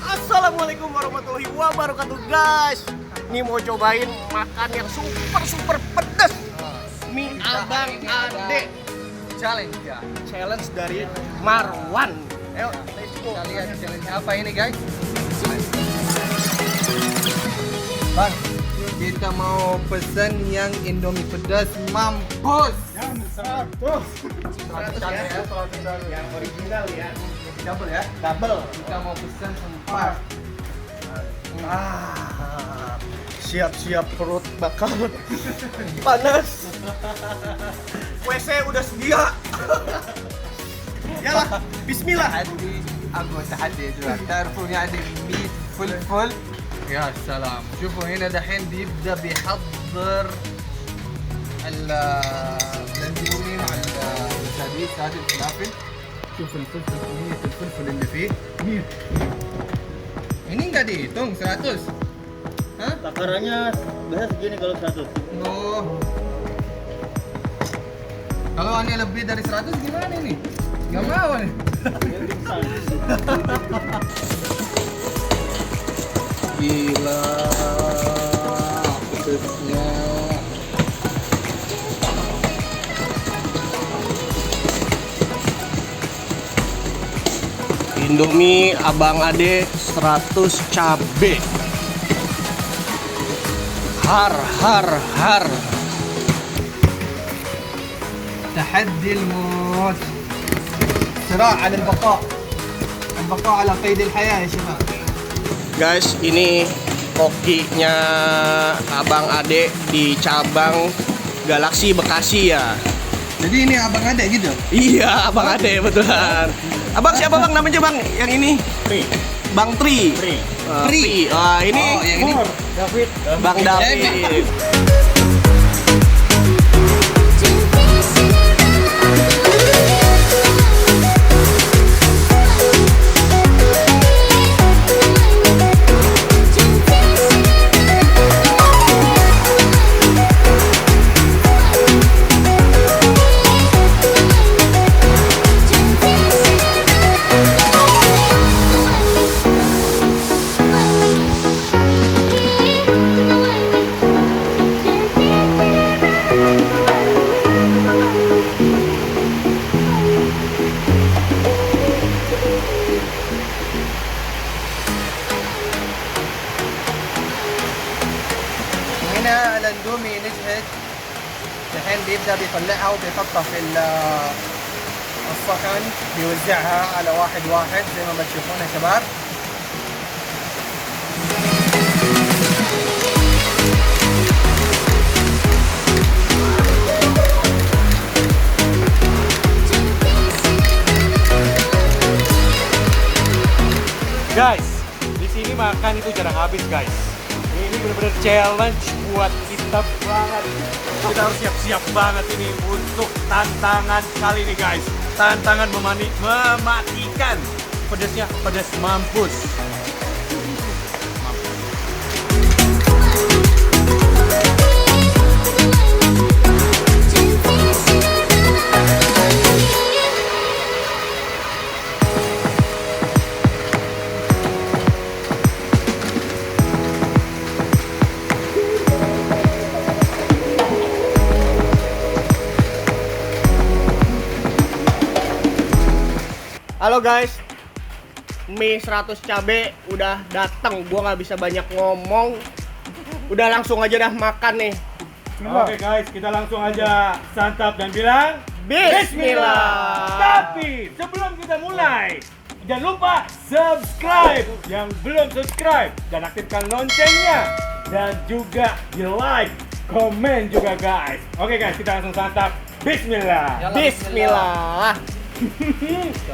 Assalamualaikum warahmatullahi wabarakatuh guys. Ini mau cobain makan yang super pedas. Mie Abang Ade Challenge ya. challenge dari Marwan. Ayo let's go. Kita lihat challenge apa ini guys. Bang, kita mau pesen yang Indomie pedas mampus. Yang 100 ya. Yang original ya. Double ya. Double. Kita mau pesen sempat. Siap-siap perut bakal panas. WC udah sedia. Yalah, bismillah. تحدي اقوى تحدي يا جماعه. تعرفون يعني 100 فلفل. يا سلام. شوفوا هنا دحين بيبدا بيحضر الاندومي مع الساديس هذه الفلافل. شوف الفلفل كمية الفلفل اللي فيه. Ini nggak dihitung 100? Hah? Takarannya biasa segini kalau 100. Oh. Kalau aneh lebih dari 100 gimana nih? Nggak mau nih. Gila pedesnya. Indomie Abang Ade 100 cabe. Har. تحدي الموت. صراع على البقاء على قيد الحياة يا شباب. Guys, ini kokinya Abang Ade di cabang Galaksi Bekasi ya. Jadi ini abang ada gitu? Iya, Abang Ade betulan. Abang siapa bang namanya bang? Yang ini? Tri. Bang Tri. Tri. Tri. Ini Oh, yang ini. David. Bang David. هنا الاندومي نجحت. الحين بيبدا بيطلعها وبيحطها في الصحن، بيوزعها على واحد واحد زي ما بتشوفون يا شباب. Guys, di sini makan itu jarang habis guys. Ini benar-benar challenge buat kita banget. Kita harus siap-siap banget ini untuk tantangan kali ini guys. Tantangan mematikan pedasnya, pedas mampus. Halo guys, mie 100 cabe udah datang. Gua nggak bisa banyak ngomong. Udah langsung aja dah makan nih. Oke guys, kita langsung aja santap dan bilang Bismillah. Tapi sebelum kita mulai, jangan lupa subscribe yang belum subscribe dan aktifkan loncengnya dan juga di like, komen juga guys. Oke guys, kita langsung santap. Bismillah. Bismillah.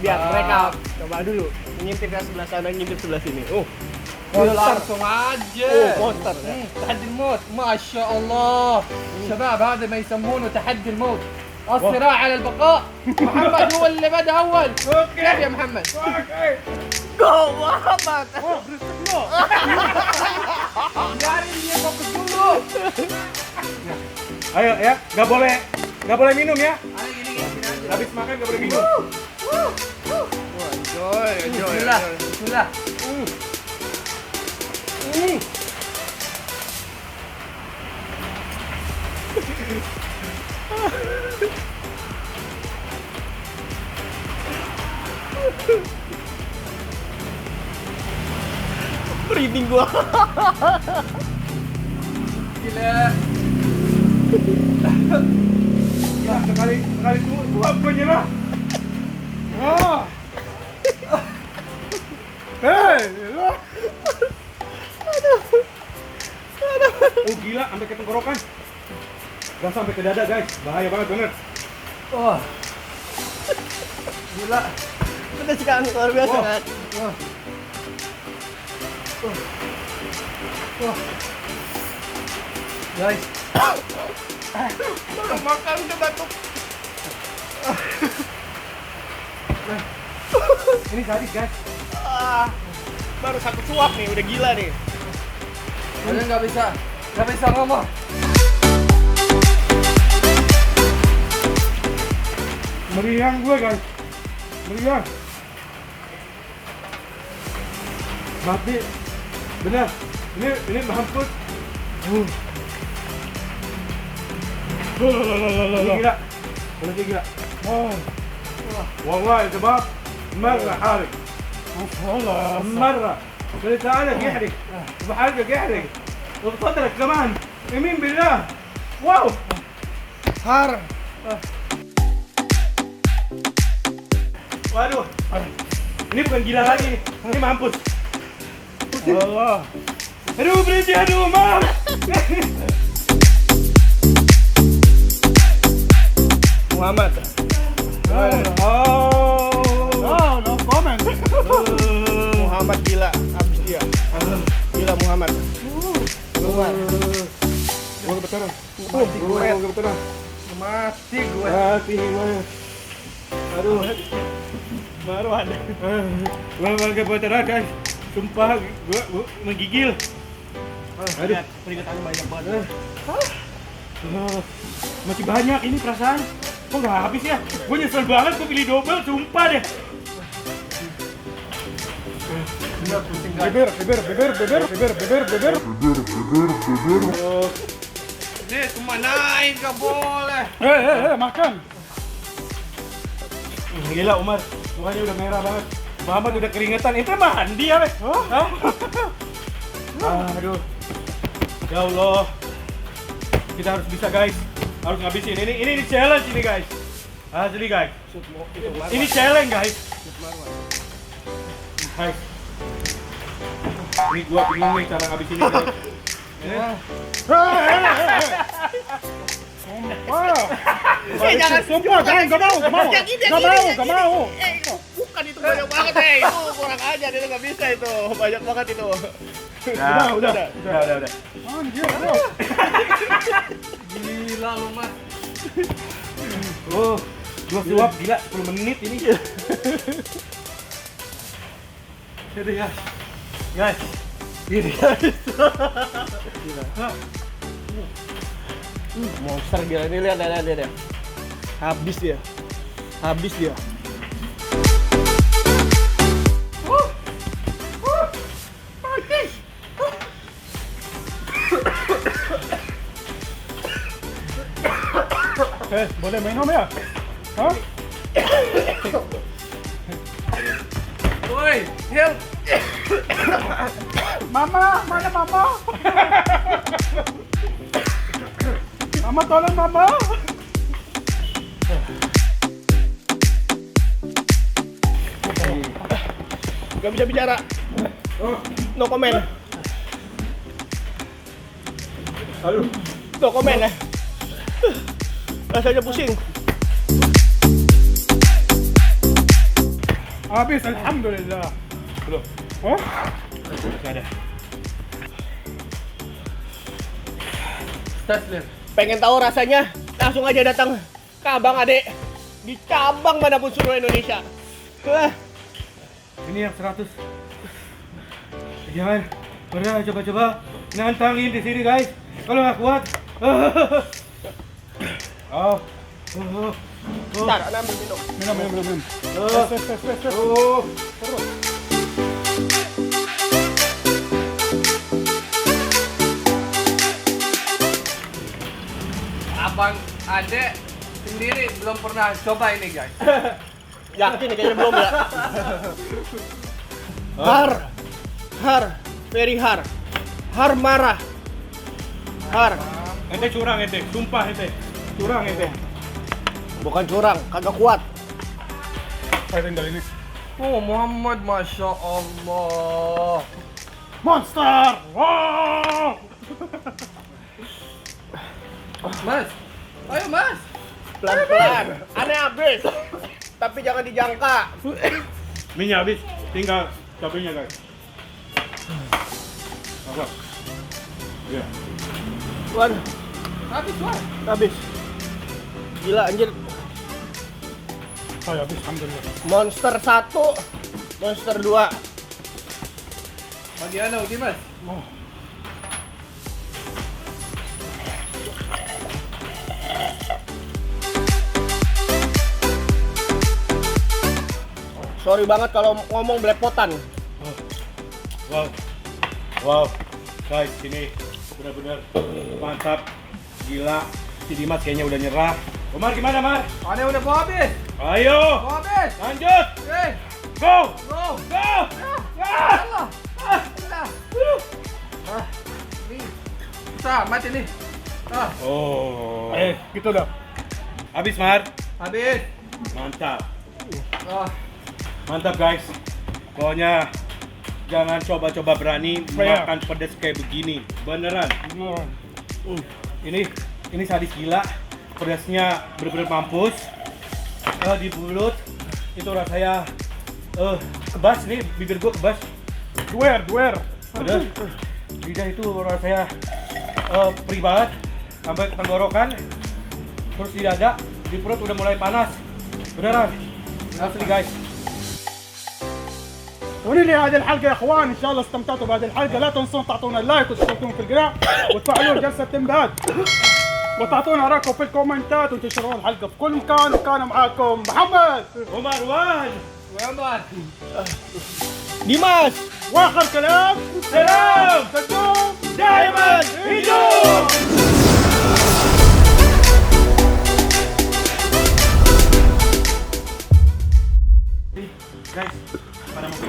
Biar mereka coba dulu. Ngintip ke sebelah sana, ngintip sebelah sini. langsung aja. Monster. تحدي الموت ما شاء الله. شباب هذا ما يسمونه تحدي الموت. الصراع على البقاء. محمد هو اللي بدأ أول. كيف يا محمد؟ Go Muhammad. Biarin dia fokus dulu. Ayo ya, nggak boleh minum ya. Habis makan nggak boleh minum. Enjoy, Bismillah. Bismillah. Merinding gua. Gila. Ya, sekali dua gue nyerah. Wah. Hei, lo. Oh gila, sampai ke tenggorokan. Gak sampai ke dada guys, bahaya banget bener. Wah. Gila. Udah sekarang luar biasa Wah. kan. Wah. Guys, Udah makan udah batuk. Ini sadis guys. Baru satu suap nih, udah gila nih. kalian nggak bisa ngomong. Meriang gue guys, meriang. Mati, bener. Ini mampus. Gila, bener gila. والله يا شباب مرة حارق مرة بلسانك يحرق وبحلقك يحرق وبصدرك كمان يمين بالله واو Har. waduh ini bukan gila lagi ini mampus Allah aduh berhenti aduh mam Muhammad. no comment Muhammad gila, abis dia. Gila Muhammad. Keluar. Gua kebetulan Gue kebetulan Mati gue. mati gue aduh baru ada. gua kebetulan guys sumpah gua menggigil aduh Peringatan banyak banget. masih banyak ini perasaan kok nggak habis ya gue nyesel banget gue pilih double sumpah deh beber Nih, kemanain gak boleh. makan gila Umar mukanya udah merah banget Muhammad udah keringetan itu mandi ya weh aduh ya Allah kita harus bisa guys harus ngabisin ini challenge ini guys asli guys ini challenge guys guys ini gua bingung nih cara ngabisin ini Jangan sumpah jangan gak mau Bukan itu banyak banget itu kurang aja dia nggak bisa itu banyak banget itu. udah Gila lu, Mas. oh gua suap gila 10 menit ini jadi guys Gini guys. Monster gila ini lihat. Habis dia. boleh minum ya? Hah? Woi, help. Mama, mana mama? Mama tolong mama. Gak bisa bicara. No comment. Aduh, No comment ya. Rasanya pusing. Habis, alhamdulillah. Belum. Oh? Masih ada. استسلم. Pengen tahu rasanya? Langsung aja datang ke Abang Ade di cabang manapun seluruh Indonesia. Wah, Ini yang 100. Jangan pernah coba-coba nantangin di sini guys. Kalau nggak kuat. Oh. bentar, Ana ambil minum. Minum. Tes. Oh. Abang Ade sendiri belum pernah coba ini guys. Yakin nih kayaknya belum ya? Har, very har. Har marah. Har, Ente curang ente, sumpah ente. Curang ente. bukan curang, kagak kuat. Saya tinggal ini. Oh Muhammad, masya Allah. Monster! Wow! Mas, ayo mas. Pelan-pelan. Aneh habis. Tapi jangan dijangka. Minyak habis, tinggal cabenya guys. Apa? Ya. Waduh, Habis mas. habis. Gila anjir. Saya habis, alhamdulillah. Monster 1, monster 2. Bagi ano, di mas. Oh. Sorry banget kalau ngomong belepotan. Wow. Guys, ini benar-benar mantap. Gila. Si Dimas kayaknya udah nyerah. Omar gimana, Mar? Ane udah mau habis. Ayo, Mau habis. lanjut. Oke. Go! Go. Go! Allah. Allah. Nih. Bisa, mati nih. Oh. Gitu dah. Habis, Mar. Habis. Mantap. Ah. Mantap, guys. Pokoknya jangan coba-coba berani Iya. makan pedas kayak begini. Beneran. Ini sadis gila. Pedasnya bener-bener mampus. Di mulut itu rasanya kebas nih, bibir gua kebas. Duer. Bener. Lidah itu rasanya perih banget sampai ke tenggorokan. Terus di dada, di perut udah mulai panas. Beneran. Asli guys. ولهذه الحلقه يا اخوان ان شاء الله استمتعتوا بهذه الحلقه لا تنسون تعطونا اللايك وتشتركون في القناه وتفعلون جرس التنبيهات وتعطونا رايكم في الكومنتات وتنشرون الحلقه في كل مكان وكان معاكم محمد ومروان Muhammad. Dimas, واخر كلام سلام سلام دائما هجوم guys, pada mau